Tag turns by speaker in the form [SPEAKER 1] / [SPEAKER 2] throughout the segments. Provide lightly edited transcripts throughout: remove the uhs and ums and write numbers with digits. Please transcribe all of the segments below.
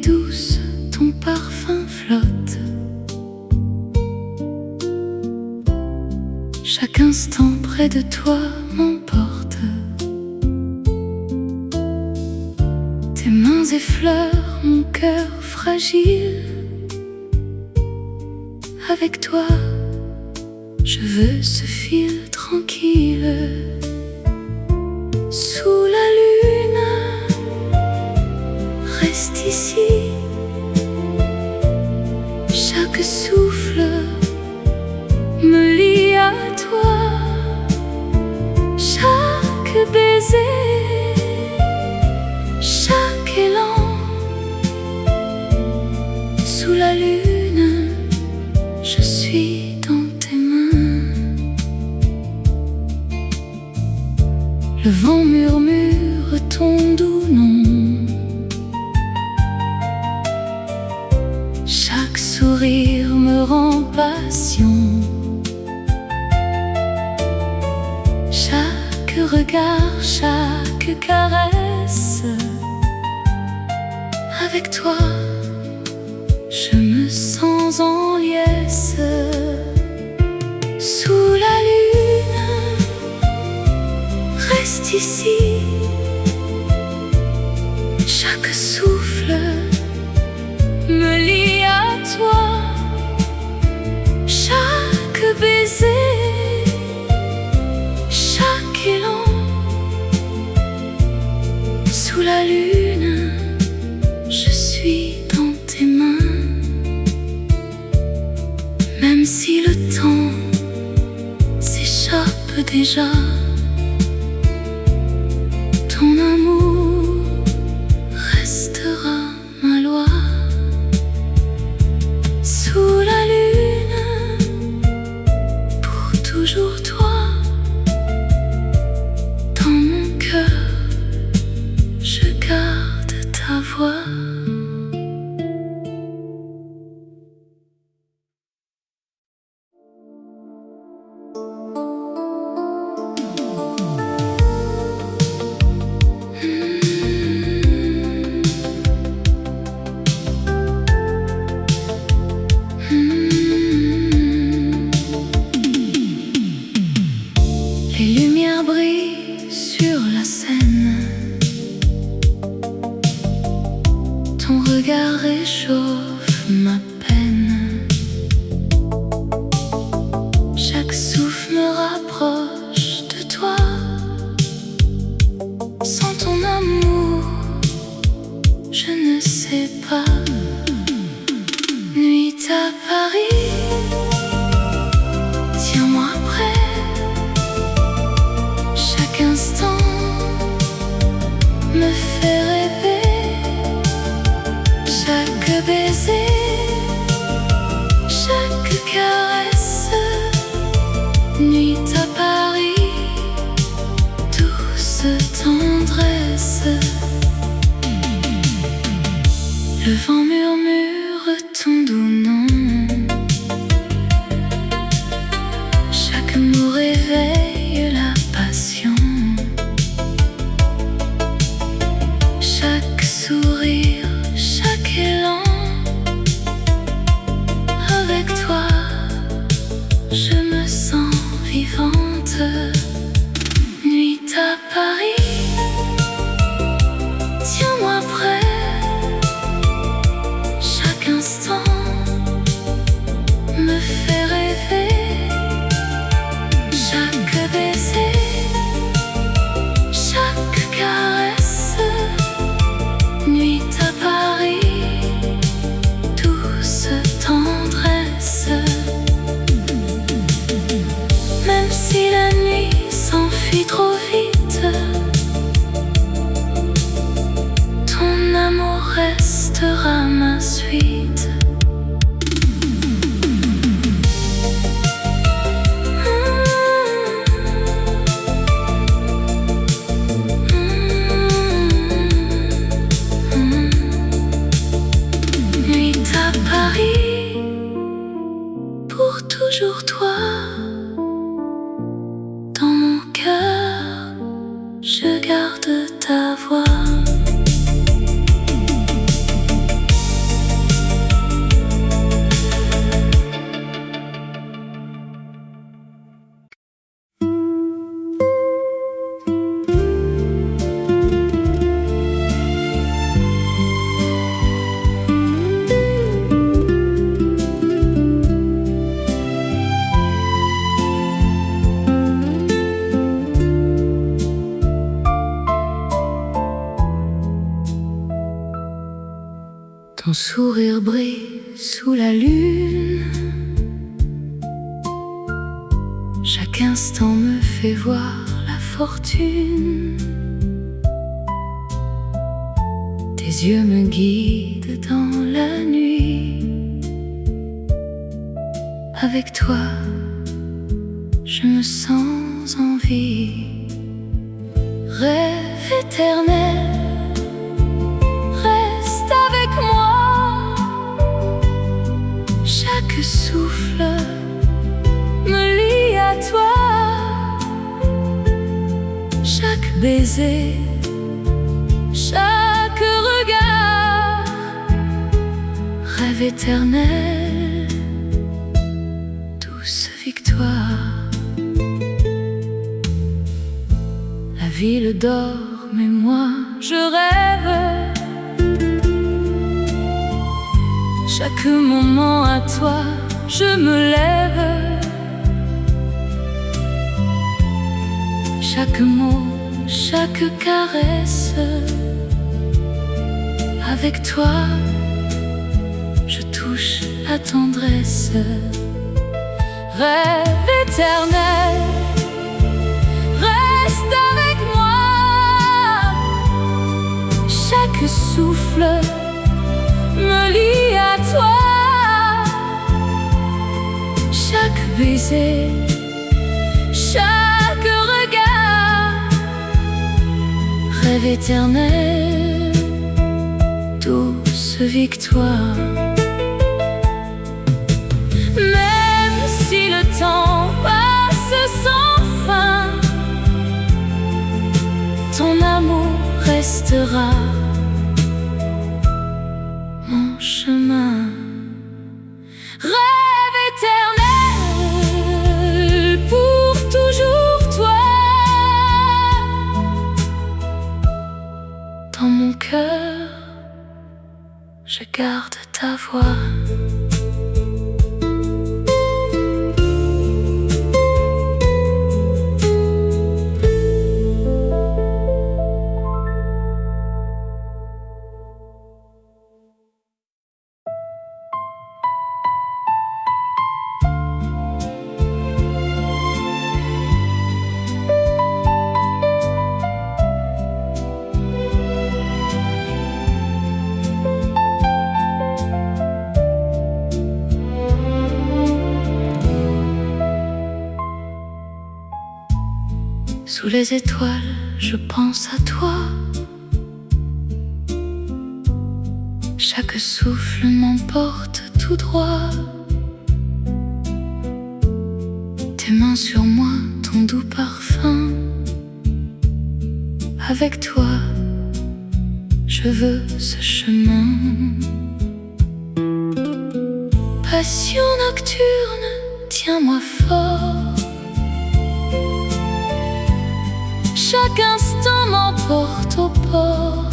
[SPEAKER 1] douce, ton parfum flotte. Chaque instant près de toi m'emporte. Tes mains effleurent mon cœur fragile. Avec toi, je veux ce fil tranquille. Sous la lune, reste ici. Chaque souffle me lie à toi. Chaque baiser, chaque élan. Sous la lune, je suis dans tes mains. Le vent murmure ton doux nom. Chaque sourire me rend passion. Chaque regard, chaque caresse. Avec toi, je me sens en liesse. Sous la lune, reste ici. Chaque souffle me lie à toi. Chaque baiser, chaque élan. Sous la lune, je suis dans tes mains. Même si le temps s'échappe déjà, ton amour restera ma loi. Sous la lune, pour toujours toi. Dans mon cœur, je garde ta voix. Les lumières brillent sur la scène. Ton regard réchauffe ma peine. Chaque souffle me rapproche de toi. Sans ton amour, je ne sais pas. Nuit à Paris, tiens-moi près. Chaque instant me fait rêver. Chaque baiser, chaque caresse. Nuit à Paris, douce tendresse. Le vent murmure ton doux nom. Chaque mot réveille la passion. Chaque sourire, chaque élan. Avec toi, je me sens vivante. Nuit à Paris, tiens-moi près. Chaque instant me fait rêver. Chaque baiser, chaque caresse. Nuit à Paris, douce tendresse. Même si la nuit s'enfuit trop vite, ton amour restera ma suite. Nuit à Paris, pour toujours toi. Dans mon cœur, je garde ta voix. Ton sourire brille sous la lune. Chaque instant me fait voir la fortune. Tes yeux me guident dans la nuit. Avec toi, je me sens en vie. Rêve éternel, reste avec moi. Chaque souffle me lie à toi. Chaque baiser, chaque regard, rêve éternel, douce victoire. La ville dort, mais moi je rêve. Chaque moment à toi, je me lève. Chaque mot, chaque caresse, avec toi, je touche la tendresse. Rêve éternel, reste avec moi. Chaque souffle me lie à toi. Chaque baiser, chaque regard, rêve éternel, douce victoire. Même si le temps passe sans fin, ton amour restera mon chemin. Rêve éternel, pour toujours toi. Dans mon cœur, je garde ta voix. Sous les étoiles, je pense à toi. Chaque souffle m'emporte tout droit. Tes mains sur moi, ton doux parfum. Avec toi, je veux ce chemin. Passion nocturne, tiens-moi fort. Chaque instant m'emporte au port.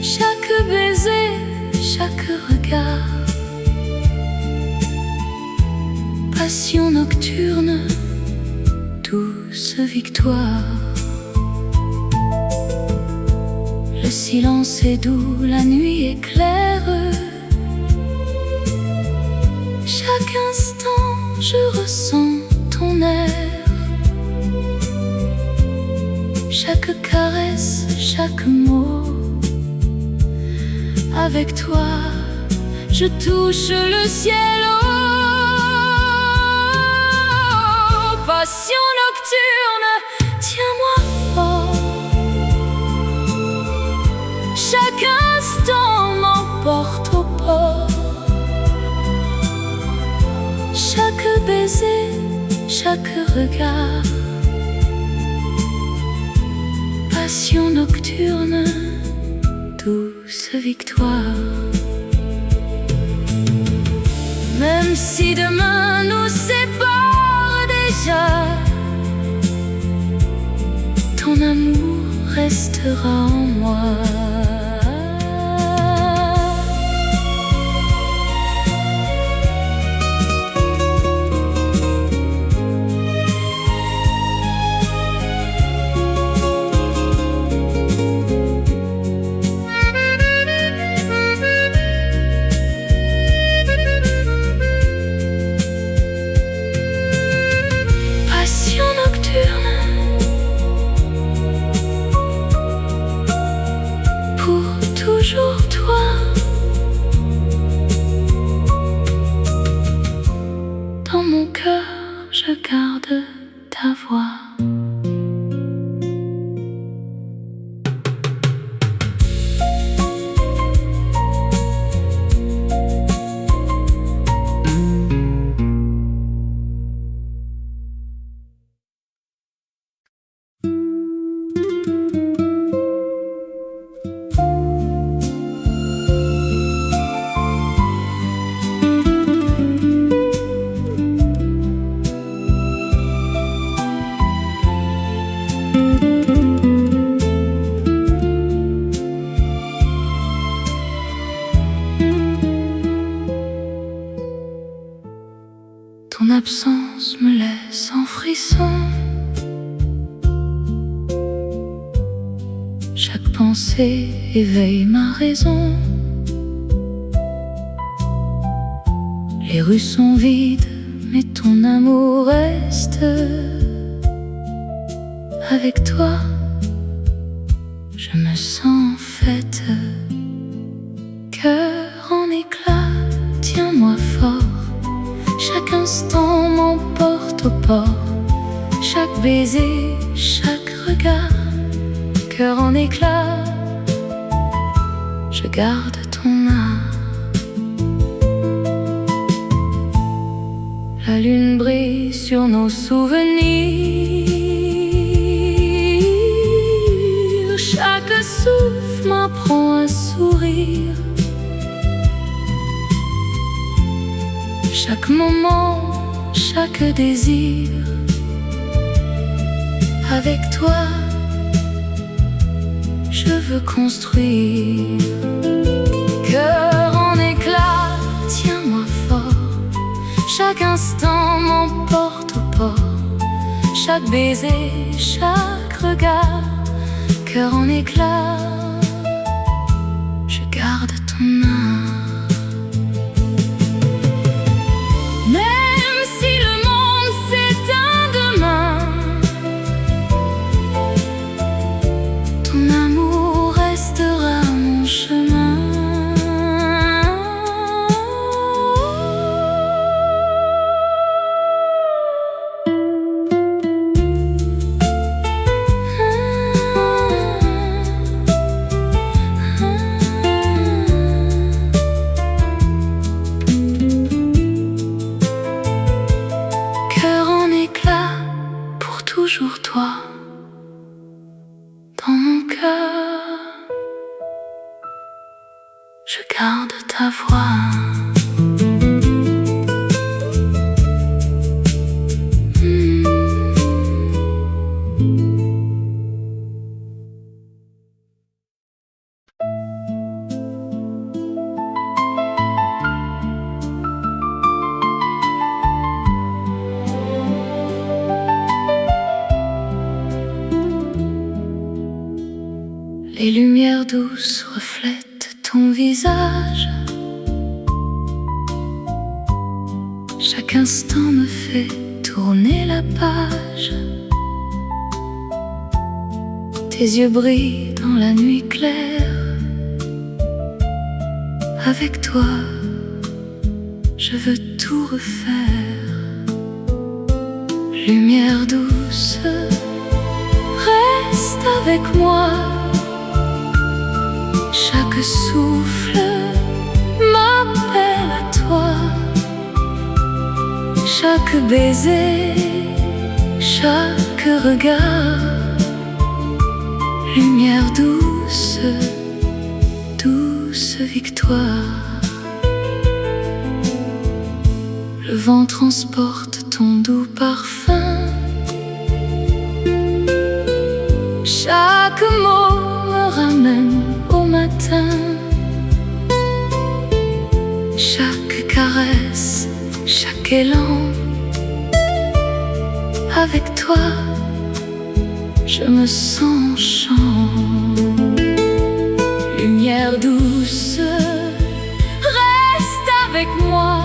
[SPEAKER 1] Chaque baiser, chaque regard, passion nocturne, douce victoire. Le silence est doux, la nuit est claire. Chaque instant je ressens ton air. Chaque caresse, chaque mot, avec toi, je touche le ciel. Oh, passion nocturne, tiens-moi fort. Chaque instant m'emporte au port. Chaque baiser, chaque regard, passion nocturne, douce victoire. Même si demain nous sépare déjà, ton amour restera en moi. absence me laisse en frisson. Chaque pensée éveille ma raison. Les rues sont vides, mais ton amour reste. Avec toi, je me sens faite. Cœur en éclat, tiens-moi fort. Chaque instant m'emporte au port. Chaque baiser, chaque regard. Cœur en éclat, je garde ton âme. La lune brille sur nos souvenirs. Chaque souffle m'apprend à sourire. Chaque moment, chaque désir. Avec toi, je veux construire. Cœur en éclat, tiens-moi fort. Chaque instant m'emporte au port. Chaque baiser, chaque regard. Cœur en éclat, je garde ton âme. Même si le monde s'éteint demain, ton amour restera mon chemin. Toujours toi, dans mon cœur, je garde ta voix. Les lumières douces reflètent ton visage. Chaque instant me fait tourner la page. Tes yeux brillent dans la nuit claire. Avec toi, je veux tout refaire. Lumière douce, reste avec moi. Chaque souffle m'appelle à toi. Chaque baiser, chaque regard. Lumière douce, douce victoire. Le vent transporte ton doux parfum. Chaque mot me ramène au matin. Chaque caresse, chaque élan. Avec toi, je me sens en chant. Lumière douce, reste avec moi.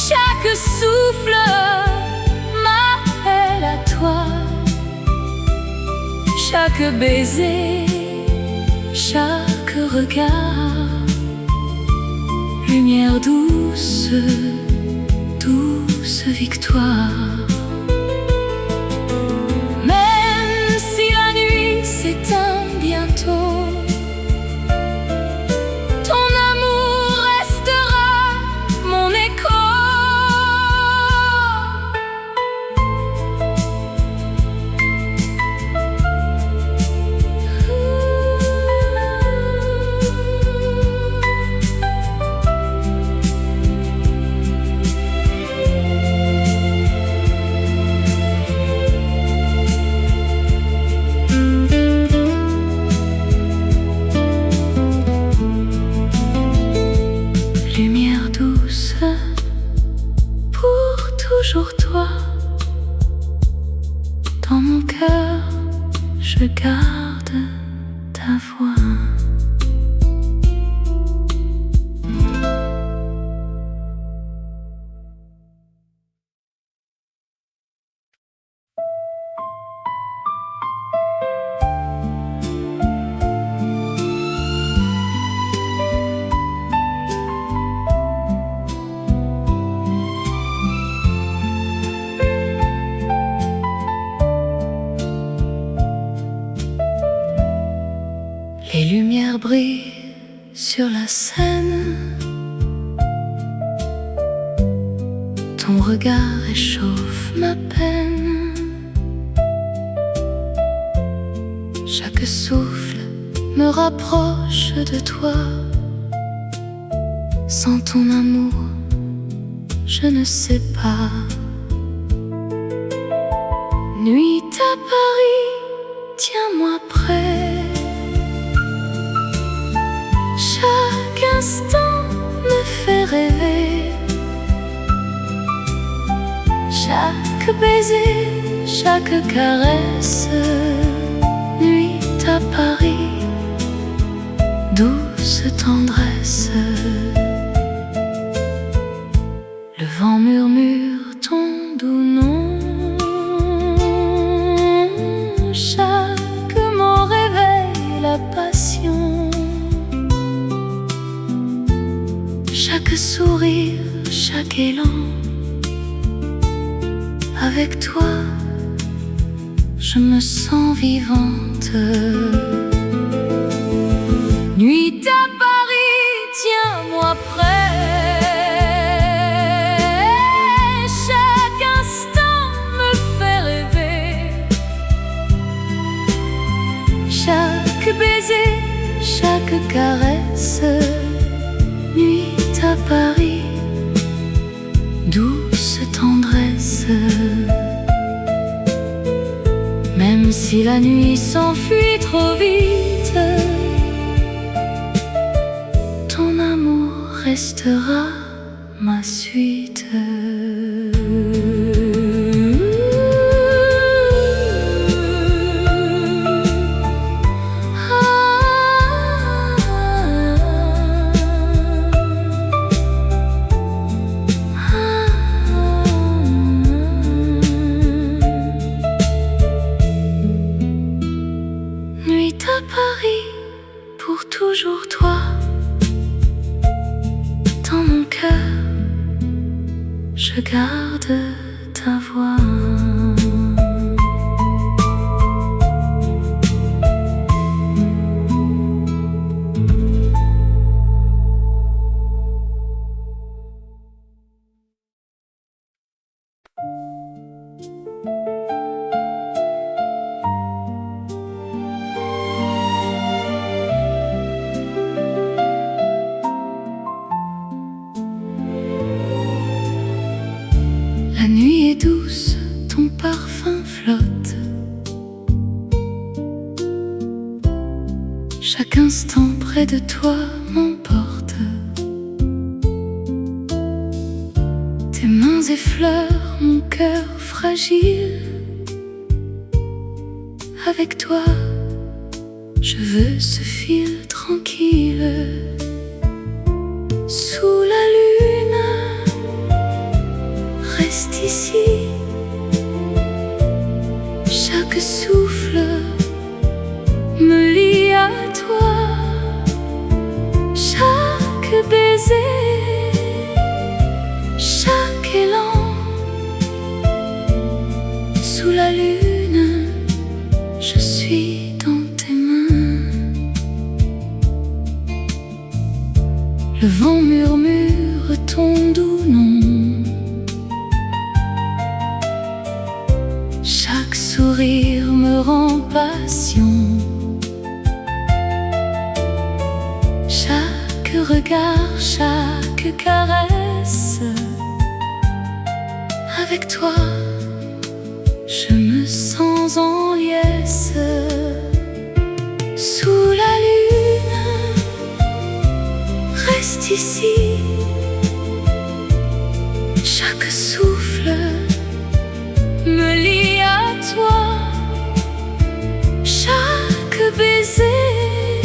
[SPEAKER 1] Chaque souffle m'appelle à toi. Chaque baiser, chaque regard. Lumière douce, douce victoire. Même si la nuit s'éteint bientôt, ton amour restera mon écho. Les lumières brillent sur la scène, ton regard réchauffe ma peine. Chaque souffle me rapproche de toi. Sans ton amour, je ne sais pas. Nuit à Paris, tiens-moi près. Chaque instant me fait rêver. Chaque baiser, chaque caresse. Nuit à Paris, douce tendresse. Le vent murmure ton doux nom. Chaque mot réveille la passion. Chaque sourire, chaque élan. Avec toi, je me sens vivante. Nuit à Paris, tiens-moi près. Chaque instant me fait rêver. Chaque baiser, chaque caresse. Nuit à Paris, douce tendresse. Même si la nuit s'enfuit trop vite, ton amour restera ma suite. Nuit à Paris, pour toujours toi. Dans mon cœur, je garde ta voix. La nuit est douce, ton parfum flotte. Chaque instant près de toi m'emporte. Tes mains effleurent mon cœur fragile. Avec toi, je veux ce fil tranquille. Sous la lune, reste ici. Chaque souffle me lie à toi. Chaque baiser, chaque élan. Sous la lune, je suis dans tes mains. Le vent murmure ton doux nom. Chaque sourire me rend passion. Chaque regard, chaque caresse. Avec toi, je me sens en liesse. Sous la lune, reste ici. Chaque souffle me lie à toi. Chaque baiser,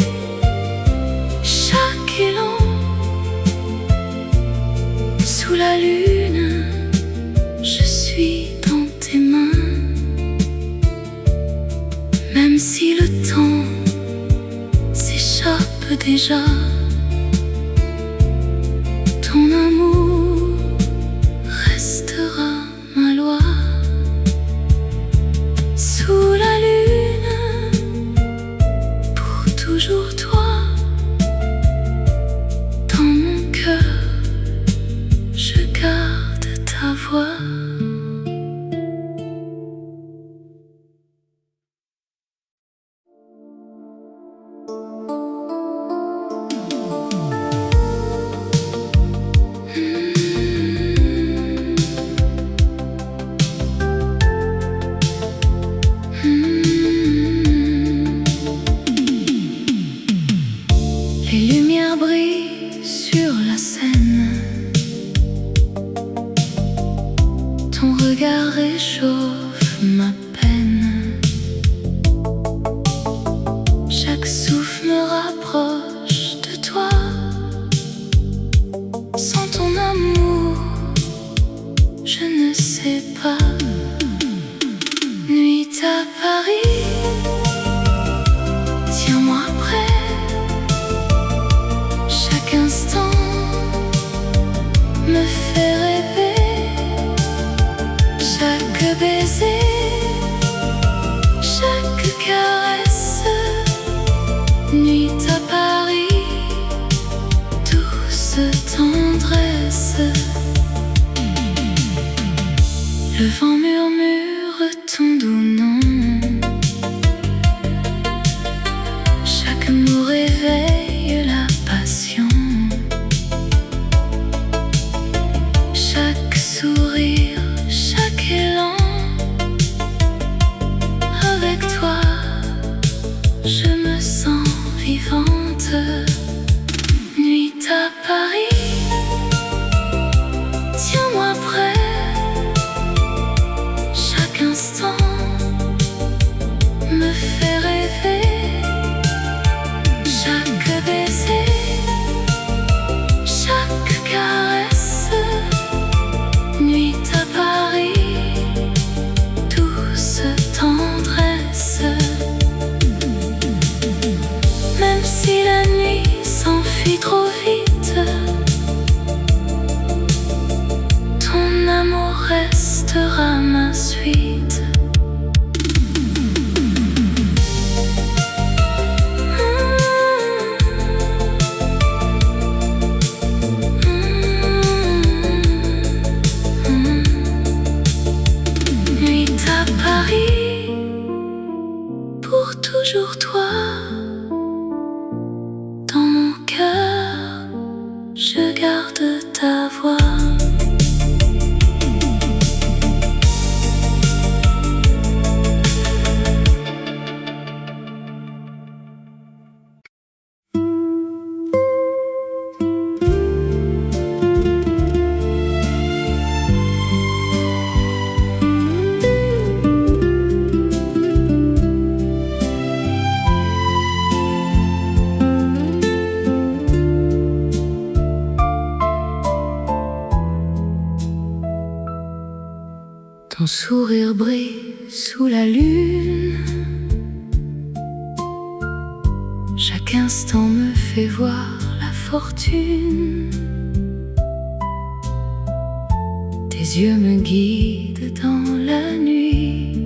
[SPEAKER 1] savent déjà. Ton amour restera ma loi. Sous la lune, pour toujours toi. Dans mon cœur, je garde ta voix. Les lumières brillent sur la scène. Ton regard réchauffe ma peine. Chaque souffle me rapproche de toi. Sans ton amour, je ne sais pas. Nuit à Paris, tiens-moi près. Chaque instant me fait rêver. Chaque baiser, chaque caresse. Nuit à Paris, douce tendresse. Le vent murmure ton doux nom. Chaque mot réveille la passion. Chaque sourire, chaque élan. Avec toi, je me sens vivante. Nuit à Paris, tiens-moi près. Chaque instant me fait rêver. Chaque baiser, chaque caresse. Nuit à Paris, douce tendresse. Même si la nuit s'enfuit trop vite, ton amour restera ma suite. Nuit à Paris, pour toujours toi. Dans mon cœur, je garde ta voix. Ton sourire brille sous la lune. Chaque instant me fait voir la fortune. Tes yeux me guident dans la nuit.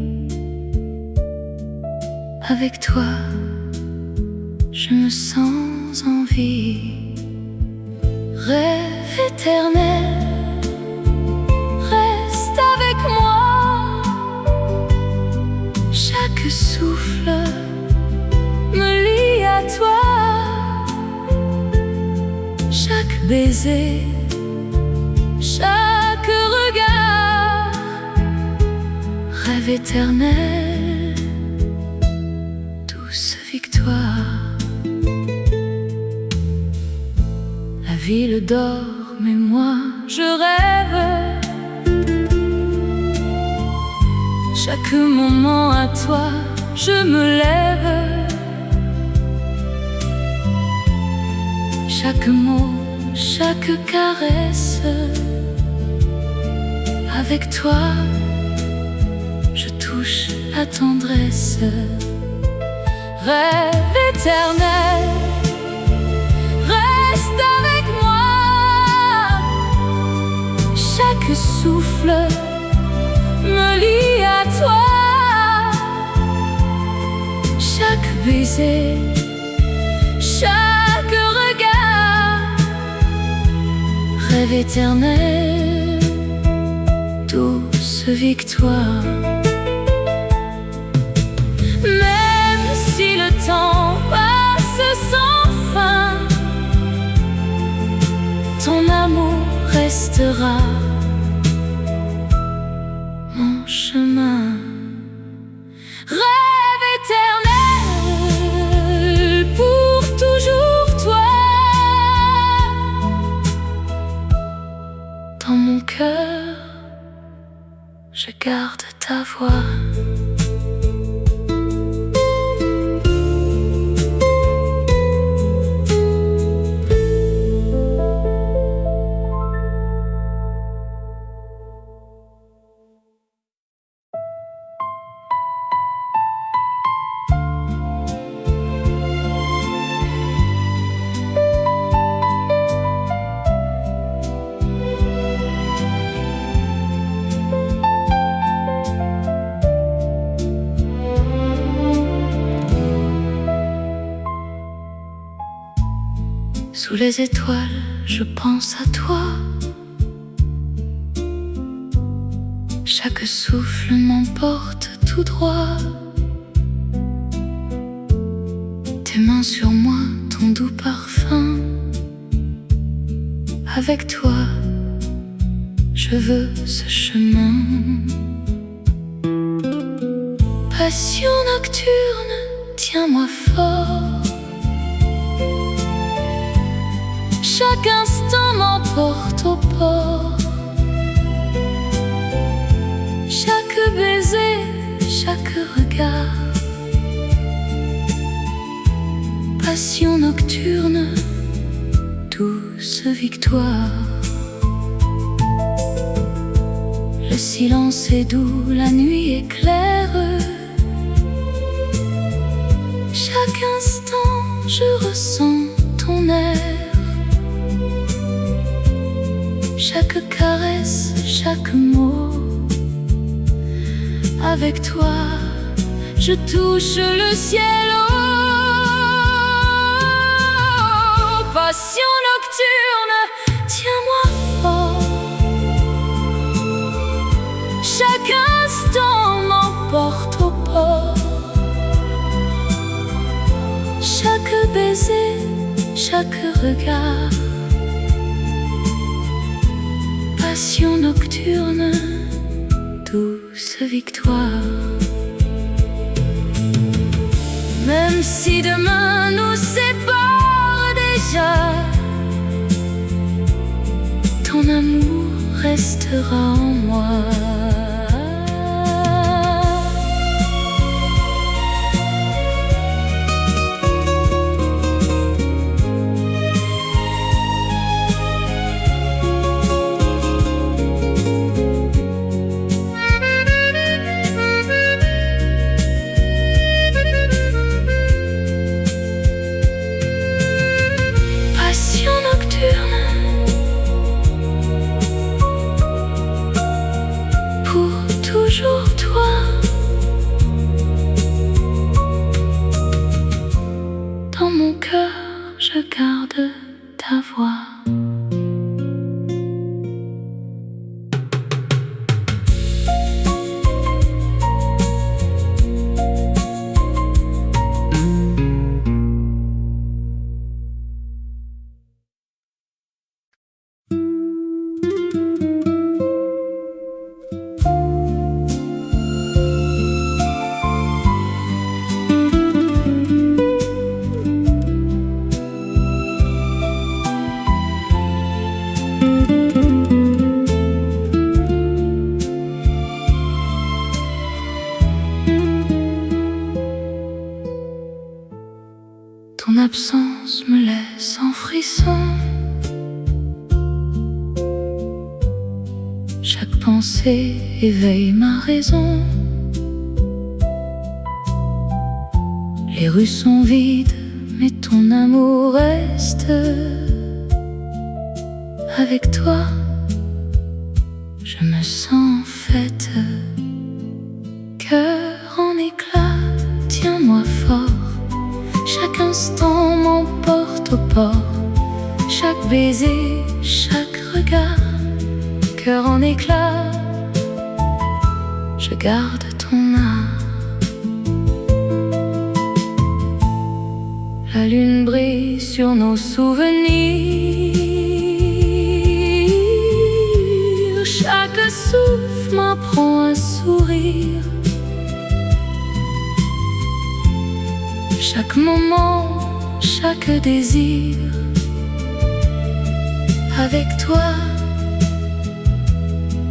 [SPEAKER 1] Avec toi, je me sens en vie. Rêve éternel, reste avec moi. Chaque souffle me lie à toi. Chaque baiser, chaque regard, rêve éternel, douce victoire. La ville dort, mais moi je rêve. Chaque moment à toi, je me lève. Chaque mot, chaque caresse. Avec toi, je touche la tendresse. Rêve éternel, chaque souffle me lie à toi. Chaque baiser, chaque regard, rêve éternel, douce victoire. Même si le temps passe sans fin, ton amour restera mon chemin. Rêve éternel, pour toujours toi. Dans mon cœur, je garde ta voix. Sous les étoiles, je pense à toi. Chaque souffle m'emporte tout droit. Tes mains sur moi, ton doux parfum. Avec toi, je veux ce chemin. Passion nocturne, tiens-moi fort. Chaque instant m'emporte au port. Chaque baiser, chaque regard. Passion nocturne, douce victoire. Le silence est doux, la nuit est claire. Chaque instant, je ressens ton air. Chaque caresse, chaque mot. Avec toi, je touche le ciel. Oh, passion nocturne, tiens-moi fort. Chaque instant m'emporte au port. Chaque baiser, chaque regard. Passion nocturne, douce victoire. Même si demain nous sépare déjà, ton amour restera en moi. Toujours toi. Dans mon cœur, je garde ta voix. Ton absence me laisse en frisson. Chaque pensée éveille ma raison. Les rues sont vides, mais ton amour reste. Avec toi, je me sens faite. Cœur en éclat, tiens-moi fort. Chaque instant m'emporte au port. Chaque baiser, chaque regard. Cœur en éclat, je garde ton art. La lune brille sur nos souvenirs. Chaque souffle m'apprend à sourire. Chaque moment, chaque désir. Avec toi,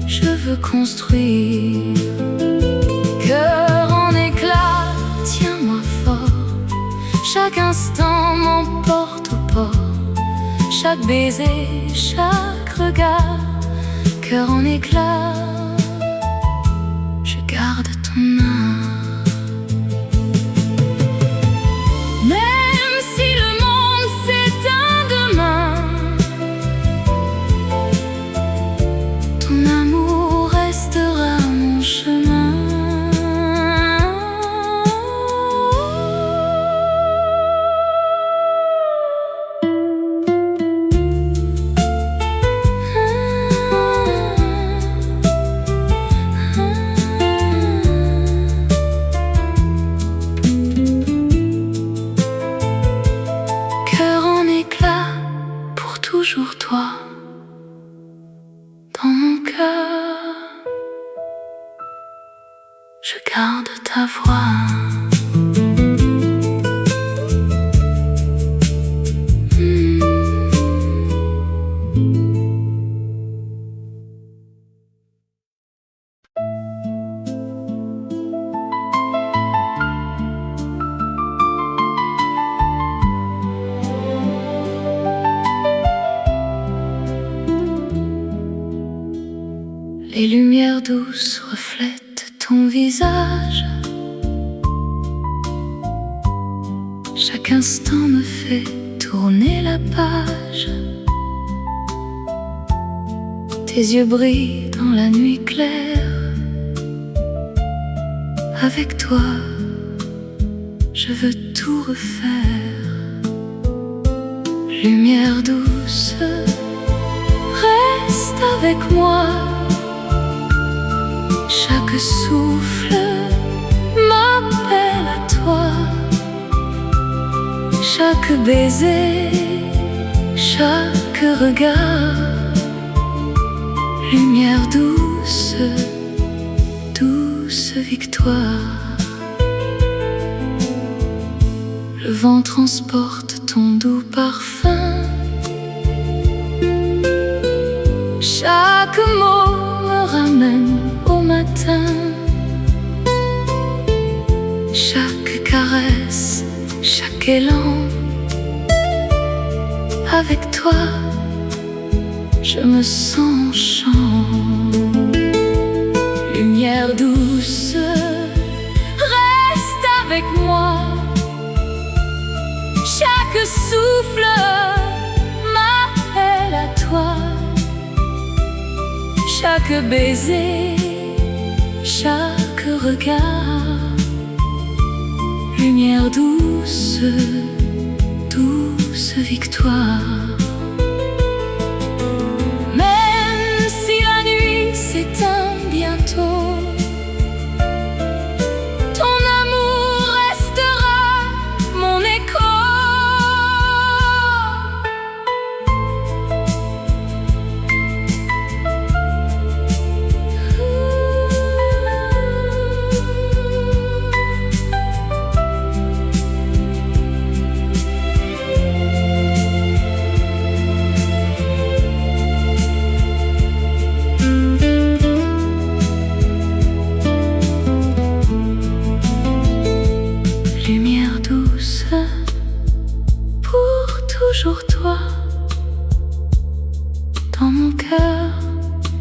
[SPEAKER 1] je veux construire. Cœur en éclat, tiens-moi fort. Chaque instant m'emporte au port. Chaque baiser, chaque regard. Cœur en éclat, je garde ton art. Même si le monde s'éteint demain, ton amour restera mon chemin. Toujours toi, dans mon cœur, je garde ta voix. Les lumières douces reflètent ton visage. Chaque instant me fait tourner la page. Tes yeux brillent dans la nuit claire. Avec toi, je veux tout refaire. Lumière douce, reste avec moi. Chaque souffle m'appelle à toi. Chaque baiser, chaque regard. Lumière douce, douce victoire. Le vent transporte ton doux parfum. Chaque mot me ramène au matin. Chaque caresse, chaque élan. Avec toi, je me sens en chant. Lumière douce, reste avec moi. Chaque souffle m'appelle à toi. Chaque baiser, chaque regard. Lumière douce, douce victoire. Même si la nuit s'éteint bientôt, ton amour restera mon écho. Lumière douce, pour toujours toi. Dans mon cœur,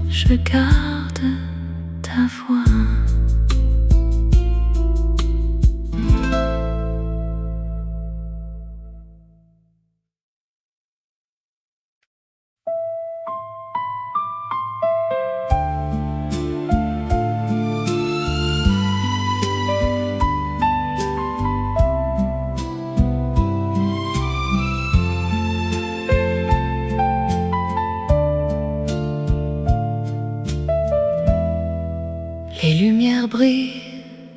[SPEAKER 1] je garde ta voix. brille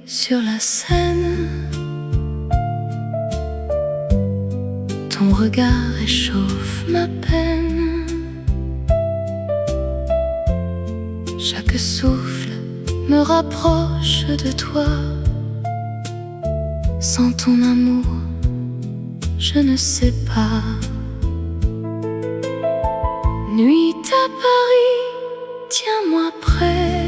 [SPEAKER 1] sur la Seine. Ton regard réchauffe ma peine. Chaque souffle me rapproche de toi. Sans ton amour, je ne sais pas. Nuit à Paris, tiens-moi près.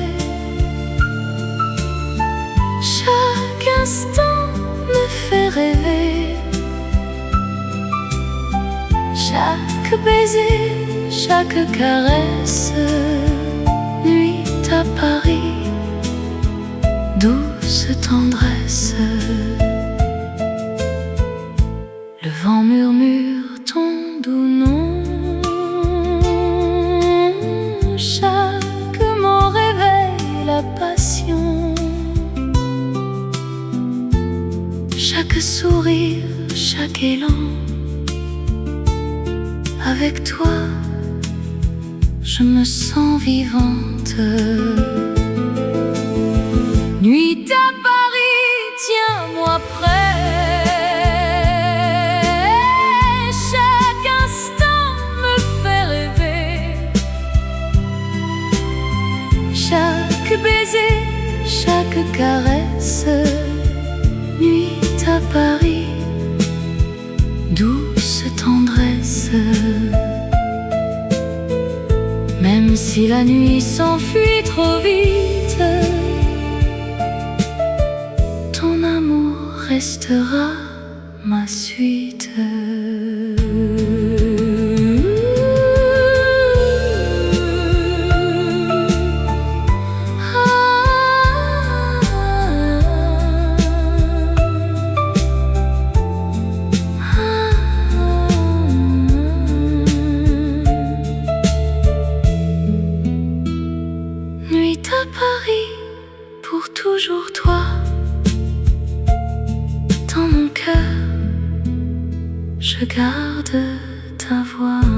[SPEAKER 1] Chaque instant me fait rêver. Chaque baiser, chaque caresse. Nuit à Paris, douce tendresse. Le vent murmure ton doux nom. Chaque mot réveille la passion. Chaque sourire, chaque élan. Avec toi, je me sens vivante. Nuit à Paris, tiens-moi près. Chaque instant me fait rêver. Chaque baiser, chaque caresse. Nuit à Paris, douce tendresse. Même si la nuit s'enfuit trop vite, ton amour restera ma suite. Nuit à Paris, pour toujours toi. Dans mon cœur, je garde ta voix.